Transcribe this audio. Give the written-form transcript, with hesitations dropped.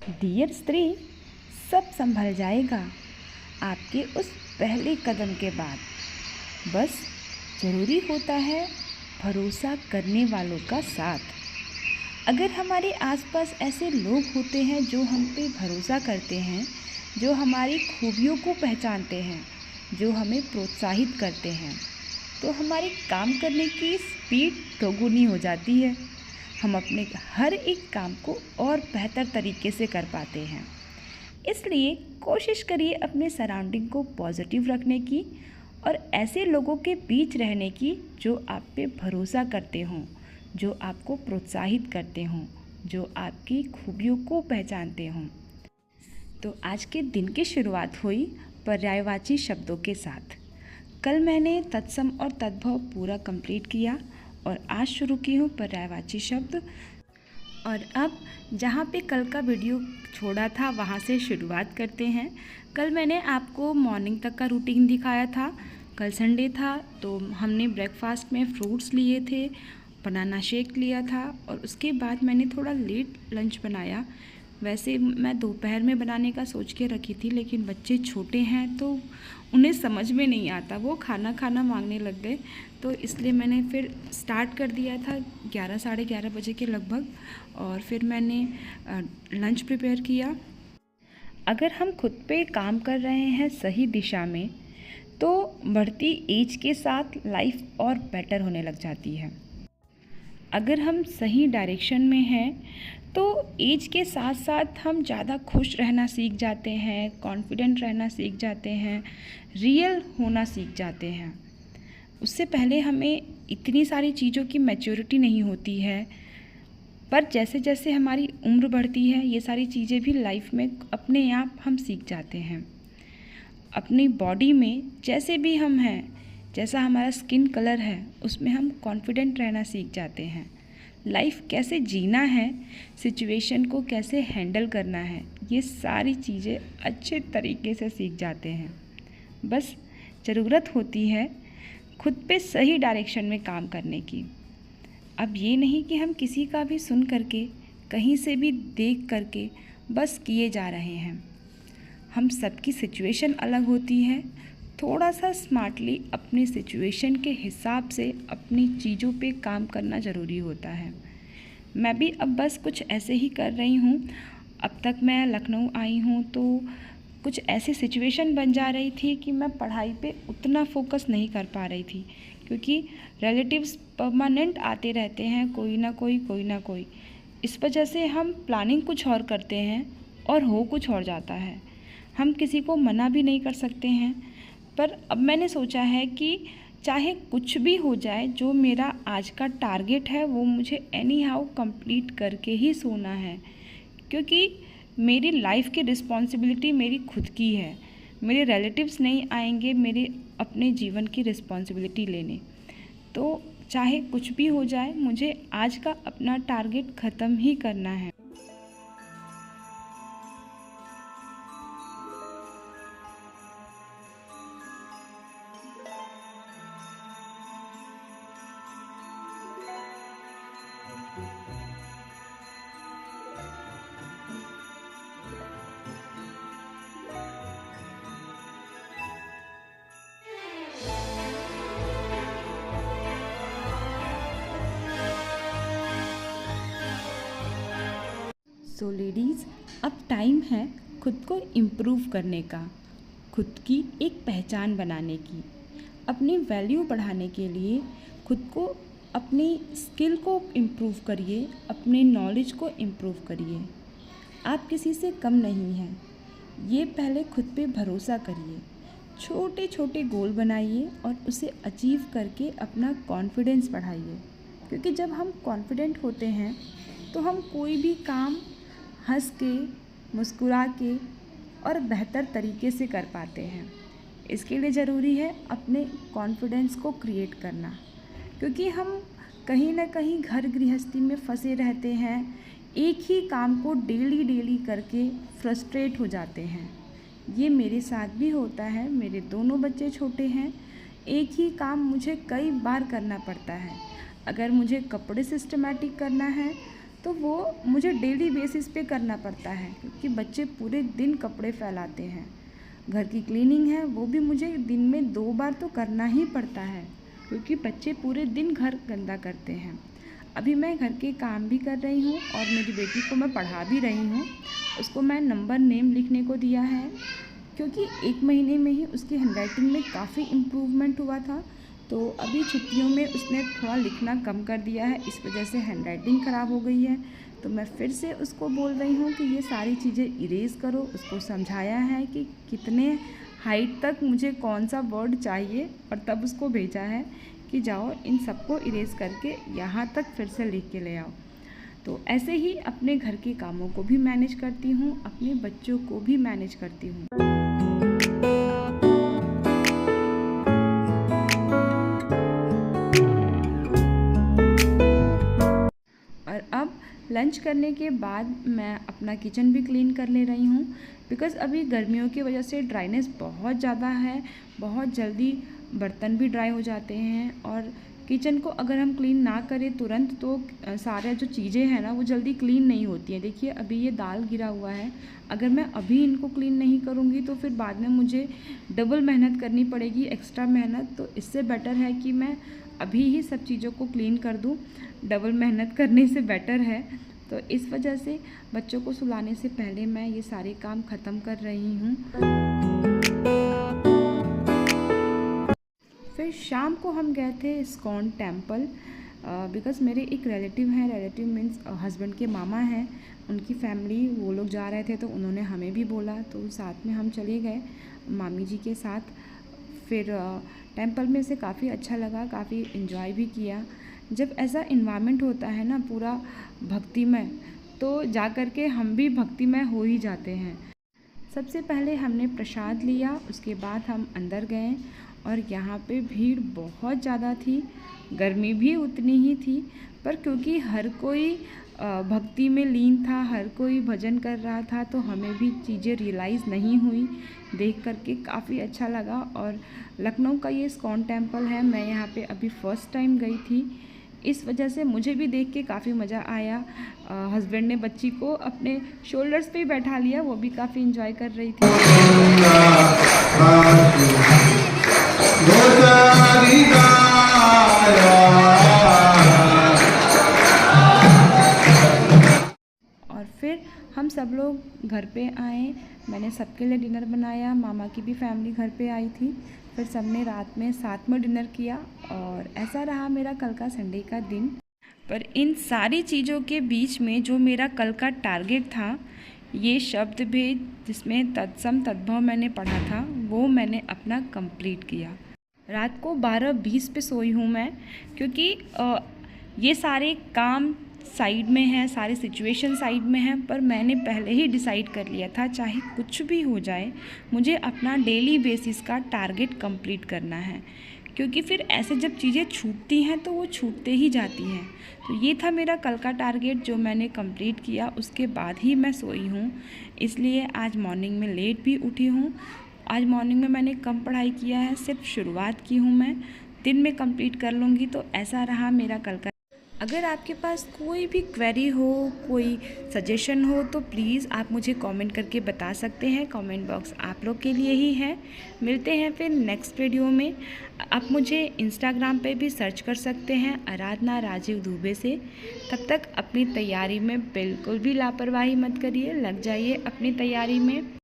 Dear स्त्री, सब संभल जाएगा आपके उस पहले कदम के बाद। बस ज़रूरी होता है भरोसा करने वालों का साथ। अगर हमारे आसपास ऐसे लोग होते हैं जो हम पे भरोसा करते हैं, जो हमारी खूबियों को पहचानते हैं, जो हमें प्रोत्साहित करते हैं, तो हमारे काम करने की स्पीड दोगुनी हो जाती है। हम अपने हर एक काम को और बेहतर तरीके से कर पाते हैं। इसलिए कोशिश करिए अपने सराउंडिंग को पॉजिटिव रखने की और ऐसे लोगों के बीच रहने की जो आप पे भरोसा करते हों, जो आपको प्रोत्साहित करते हों, जो आपकी खूबियों को पहचानते हों। तो आज के दिन की शुरुआत हुई पर्यायवाची शब्दों के साथ। कल मैंने तत्सम और तद्भव पूरा कंप्लीट किया और आज शुरू की हूँ पर्यायवाची शब्द। और अब जहाँ पे कल का वीडियो छोड़ा था वहाँ से शुरुआत करते हैं। कल मैंने आपको मॉर्निंग तक का रूटीन दिखाया था। कल संडे था तो हमने ब्रेकफास्ट में फ्रूट्स लिए थे, बनाना शेक लिया था और उसके बाद मैंने थोड़ा लेट लंच बनाया। वैसे मैं दोपहर में बनाने का सोच के रखी थी, लेकिन बच्चे छोटे हैं तो उन्हें समझ में नहीं आता, वो खाना खाना मांगने लग गए, तो इसलिए मैंने फिर स्टार्ट कर दिया था 11 साढ़े 11 बजे के लगभग। और फिर मैंने लंच प्रिपेयर किया। अगर हम खुद पे काम कर रहे हैं सही दिशा में तो बढ़ती एज के साथ लाइफ और बेटर होने लग जाती है। अगर हम सही डायरेक्शन में हैं तो एज के साथ साथ हम ज़्यादा खुश रहना सीख जाते हैं, कॉन्फिडेंट रहना सीख जाते हैं, रियल होना सीख जाते हैं। उससे पहले हमें इतनी सारी चीज़ों की मैच्योरिटी नहीं होती है, पर जैसे जैसे हमारी उम्र बढ़ती है ये सारी चीज़ें भी लाइफ में अपने आप हम सीख जाते हैं। अपनी बॉडी में जैसे भी हम हैं, जैसा हमारा स्किन कलर है, उसमें हम कॉन्फिडेंट रहना सीख जाते हैं। लाइफ कैसे जीना है, सिचुएशन को कैसे हैंडल करना है, ये सारी चीज़ें अच्छे तरीके से सीख जाते हैं। बस ज़रूरत होती है खुद पे सही डायरेक्शन में काम करने की। अब ये नहीं कि हम किसी का भी सुन करके, कहीं से भी देख करके बस किए जा रहे हैं। हम सबकी सिचुएशन अलग होती है। थोड़ा सा स्मार्टली अपनी सिचुएशन के हिसाब से अपनी चीज़ों पे काम करना ज़रूरी होता है। मैं भी अब बस कुछ ऐसे ही कर रही हूँ। अब तक मैं लखनऊ आई हूँ तो कुछ ऐसी सिचुएशन बन जा रही थी कि मैं पढ़ाई पे उतना फोकस नहीं कर पा रही थी, क्योंकि रिलेटिव्स परमानेंट आते रहते हैं, कोई ना कोई। इस वजह से हम प्लानिंग कुछ और करते हैं और हो कुछ और जाता है। हम किसी को मना भी नहीं कर सकते हैं। पर अब मैंने सोचा है कि चाहे कुछ भी हो जाए, जो मेरा आज का टारगेट है वो मुझे एनी हाउ कंप्लीट करके ही सोना है, क्योंकि मेरी लाइफ की रिस्पॉन्सिबिलिटी मेरी खुद की है। मेरे रिलेटिव्स नहीं आएंगे मेरे अपने जीवन की रिस्पॉन्सिबिलिटी लेने। तो चाहे कुछ भी हो जाए, मुझे आज का अपना टारगेट ख़त्म ही करना है। सो लेडीज़, अब टाइम है खुद को इम्प्रूव करने का, खुद की एक पहचान बनाने की, अपनी वैल्यू बढ़ाने के लिए खुद को, अपनी स्किल को इम्प्रूव करिए, अपने नॉलेज को इम्प्रूव करिए। आप किसी से कम नहीं हैं, ये पहले खुद पे भरोसा करिए। छोटे छोटे गोल बनाइए और उसे अचीव करके अपना कॉन्फिडेंस बढ़ाइए, क्योंकि जब हम कॉन्फिडेंट होते हैं तो हम कोई भी काम हंस के, मुस्कुरा के और बेहतर तरीके से कर पाते हैं। इसके लिए ज़रूरी है अपने कॉन्फिडेंस को क्रिएट करना, क्योंकि हम कहीं ना कहीं घर गृहस्थी में फंसे रहते हैं, एक ही काम को डेली करके फ्रस्ट्रेट हो जाते हैं। ये मेरे साथ भी होता है। मेरे दोनों बच्चे छोटे हैं, एक ही काम मुझे कई बार करना पड़ता है। अगर मुझे कपड़े सिस्टमैटिक करना है तो वो मुझे डेली बेसिस पे करना पड़ता है, क्योंकि बच्चे पूरे दिन कपड़े फैलाते हैं। घर की क्लीनिंग है वो भी मुझे दिन में 2 बार तो करना ही पड़ता है, क्योंकि बच्चे पूरे दिन घर गंदा करते हैं। अभी मैं घर के काम भी कर रही हूँ और मेरी बेटी को मैं पढ़ा भी रही हूँ। उसको मैं नंबर नेम लिखने को दिया है, क्योंकि 1 महीने में ही उसकी हैंडराइटिंग में काफ़ी इम्प्रूवमेंट हुआ था। तो अभी छुट्टियों में उसने थोड़ा लिखना कम कर दिया है, इस वजह से हैंडराइटिंग ख़राब हो गई है। तो मैं फिर से उसको बोल रही हूँ कि ये सारी चीज़ें इरेज़ करो। उसको समझाया है कि कितने हाइट तक मुझे कौन सा वर्ड चाहिए, और तब उसको भेजा है कि जाओ इन सबको इरेज़ करके यहाँ तक फिर से लिख के ले आओ। तो ऐसे ही अपने घर के कामों को भी मैनेज करती हूँ, अपने बच्चों को भी मैनेज करती हूँ। और अब लंच करने के बाद मैं अपना किचन भी क्लीन कर ले रही हूँ, बिकॉज़ अभी गर्मियों की वजह से ड्राइनेस बहुत ज़्यादा है। बहुत जल्दी बर्तन भी ड्राई हो जाते हैं, और किचन को अगर हम क्लीन ना करें तुरंत तो सारे जो चीज़ें हैं ना वो जल्दी क्लीन नहीं होती हैं। देखिए अभी ये दाल गिरा हुआ है, अगर मैं अभी इनको क्लीन नहीं करूँगी तो फिर बाद में मुझे डबल मेहनत करनी पड़ेगी, एक्स्ट्रा मेहनत। तो इससे बेटर है कि मैं अभी ही सब चीज़ों को क्लीन कर दूँ, डबल मेहनत करने से बेटर है। तो इस वजह से बच्चों को सुलाने से पहले मैं ये सारे काम ख़त्म कर रही हूँ। फिर शाम को हम गए थे इस्कॉन टेम्पल, बिकॉज़ मेरे एक रिलेटिव हैं, रिलेटिव मीन्स हस्बैंड के मामा हैं, उनकी फैमिली वो लोग जा रहे थे तो उन्होंने हमें भी बोला, तो साथ में हम चले गए मामी जी के साथ। फिर टेम्पल में से काफ़ी अच्छा लगा, काफ़ी इन्जॉय भी किया। जब ऐसा इन्वायरमेंट होता है ना पूरा भक्तिमय, तो जा कर के हम भी भक्तिमय हो ही जाते हैं। सबसे पहले हमने प्रसाद लिया, उसके बाद हम अंदर गए, और यहाँ पे भीड़ बहुत ज़्यादा थी, गर्मी भी उतनी ही थी। पर क्योंकि हर कोई भक्ति में लीन था, हर कोई भजन कर रहा था, तो हमें भी चीज़ें रियलाइज़ नहीं हुई। देख करके काफ़ी अच्छा लगा। और लखनऊ का ये इस्कॉन टेम्पल है, मैं यहाँ पे अभी फ़र्स्ट टाइम गई थी, इस वजह से मुझे भी देख के काफ़ी मज़ा आया। हस्बैंड ने बच्ची को अपने शोल्डर्स पे ही बैठा लिया, वो भी काफ़ी इंजॉय कर रही थी। और फिर हम सब लोग घर पे आए, मैंने सबके लिए डिनर बनाया, मामा की भी फैमिली घर पे आई थी। फिर सबने रात में साथ में डिनर किया, और ऐसा रहा मेरा कल का संडे का दिन। पर इन सारी चीज़ों के बीच में जो मेरा कल का टारगेट था, ये शब्द भेद जिसमें तत्सम तद्भव मैंने पढ़ा था, वो मैंने अपना कंप्लीट किया। रात को 12:20 पे सोई हूँ मैं, क्योंकि ये सारे काम साइड में है, सारे सिचुएशन साइड में है, पर मैंने पहले ही डिसाइड कर लिया था चाहे कुछ भी हो जाए मुझे अपना डेली बेसिस का टारगेट कंप्लीट करना है। क्योंकि फिर ऐसे जब चीज़ें छूटती हैं तो वो छूटते ही जाती हैं। तो ये था मेरा कल का टारगेट जो मैंने कंप्लीट किया, उसके बाद ही मैं सोई हूँ। इसलिए आज मॉर्निंग में लेट भी उठी हूँ। आज मॉर्निंग में मैंने कम पढ़ाई किया है, सिर्फ शुरुआत की हूँ मैं, दिन में कंप्लीट कर लूँगी। तो ऐसा रहा मेरा कल का। अगर आपके पास कोई भी क्वेरी हो, कोई सजेशन हो, तो प्लीज़ आप मुझे कमेंट करके बता सकते हैं। कमेंट बॉक्स आप लोग के लिए ही है। मिलते हैं फिर नेक्स्ट वीडियो में। आप मुझे इंस्टाग्राम पे भी सर्च कर सकते हैं, आराधना राजीव दुबे से। तब तक अपनी तैयारी में बिल्कुल भी लापरवाही मत करिए, लग जाइए अपनी तैयारी में।